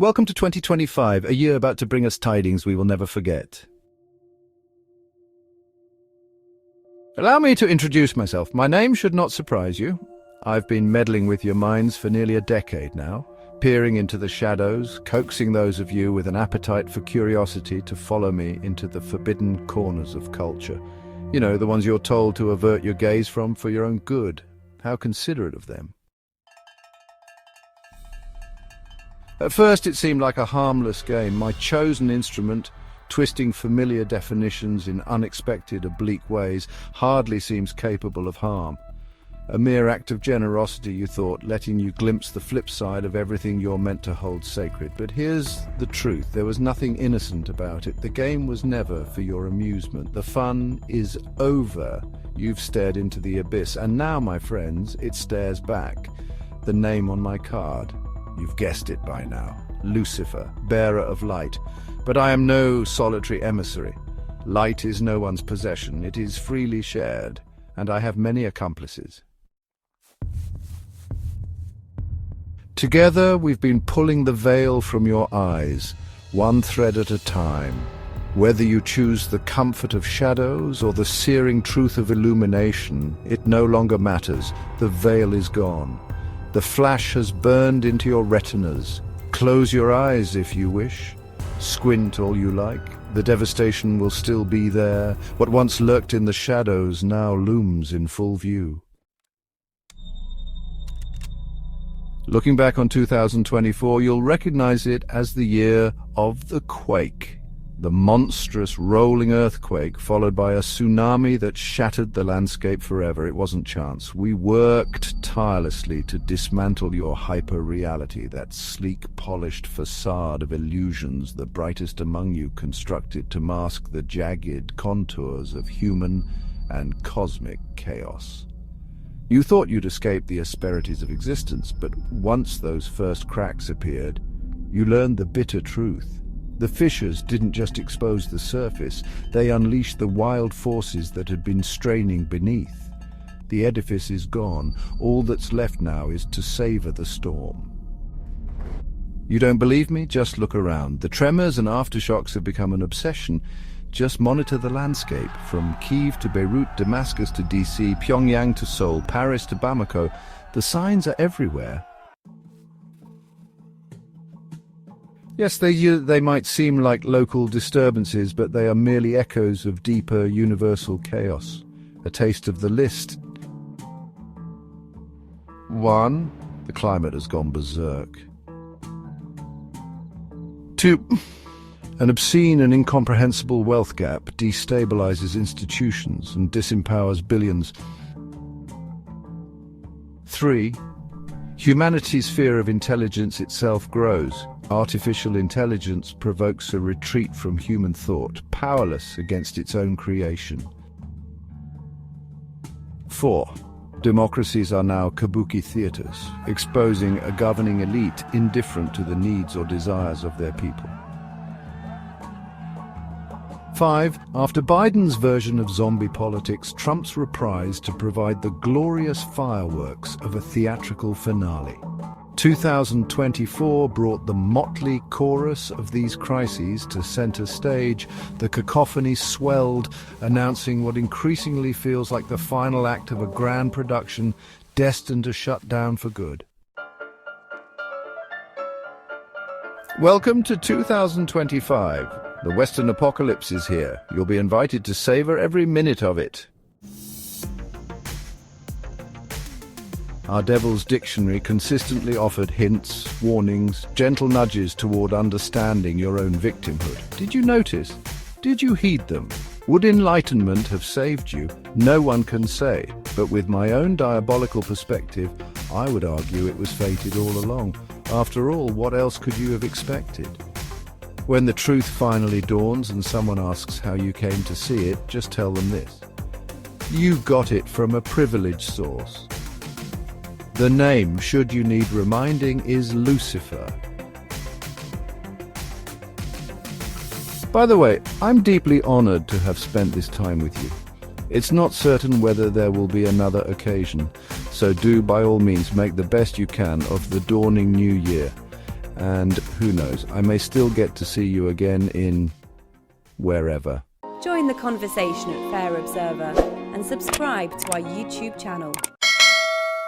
Welcome to 2025, a year about to bring us tidings we will never forget. Allow me to introduce myself. My name should not surprise you. I've been meddling with your minds for nearly a decade now, peering into the shadows, coaxing those of you with an appetite for curiosity to follow me into the forbidden corners of culture. You know, the ones you're told to avert your gaze from for your own good. How considerate of them. At first it seemed like a harmless game, my chosen instrument, twisting familiar definitions in unexpected, oblique ways, hardly seems capable of harm. A mere act of generosity, you thought, letting you glimpse the flip side of everything you're meant to hold sacred. But here's the truth, there was nothing innocent about it. The game was never for your amusement. The fun is over. You've stared into the abyss, and now, my friends, it stares back. The name on my card. You've guessed it by now. Lucifer, bearer of light. But I am no solitary emissary. Light is no one's possession. It is freely shared, and I have many accomplices. Together we've been pulling the veil from your eyes, one thread at a time. Whether you choose the comfort of shadows or the searing truth of illumination, it no longer matters. The veil is gone. The flash has burned into your retinas. Close your eyes if you wish. Squint all you like. The devastation will still be there. What once lurked in the shadows now looms in full view. Looking back on 2024, you'll recognize it as the year of the quake. The monstrous rolling earthquake followed by a tsunami that shattered the landscape forever. It wasn't chance. We worked tirelessly to dismantle your hyper-reality, that sleek, polished facade of illusions the brightest among you constructed to mask the jagged contours of human and cosmic chaos. You thought you'd escape the asperities of existence, but once those first cracks appeared, you learned the bitter truth. The fissures didn't just expose the surface, they unleashed the wild forces that had been straining beneath. The edifice is gone. All that's left now is to savor the storm. You don't believe me? Just look around. The tremors and aftershocks have become an obsession. Just monitor the landscape, from Kiev to Beirut, Damascus to DC, Pyongyang to Seoul, Paris to Bamako. The signs are everywhere. Yes, they might seem like local disturbances, but they are merely echoes of deeper universal chaos. A taste of the list. 1. The climate has gone berserk. 2. An obscene and incomprehensible wealth gap destabilizes institutions and disempowers billions. 3. Humanity's fear of intelligence itself grows. Artificial intelligence provokes a retreat from human thought, powerless against its own creation. 4. Democracies are now kabuki theaters, exposing a governing elite indifferent to the needs or desires of their people. 5. After Biden's version of zombie politics, Trump's reprise to provide the glorious fireworks of a theatrical finale. 2024 brought the motley chorus of these crises to center stage. The cacophony swelled, announcing what increasingly feels like the final act of a grand production destined to shut down for good. Welcome to 2025. The Western apocalypse is here. You'll be invited to savor every minute of it. Our Devil's Dictionary consistently offered hints, warnings, gentle nudges toward understanding your own victimhood. Did you notice? Did you heed them? Would enlightenment have saved you? No one can say, but with my own diabolical perspective, I would argue it was fated all along. After all, what else could you have expected? When the truth finally dawns and someone asks how you came to see it, just tell them this. You got it from a privileged source. The name, should you need reminding, is Lucifer. By the way, I'm deeply honored to have spent this time with you. It's not certain whether there will be another occasion, so do by all means make the best you can of the dawning new year. And who knows, I may still get to see you again in wherever. Join the conversation at Fair Observer and subscribe to our YouTube channel.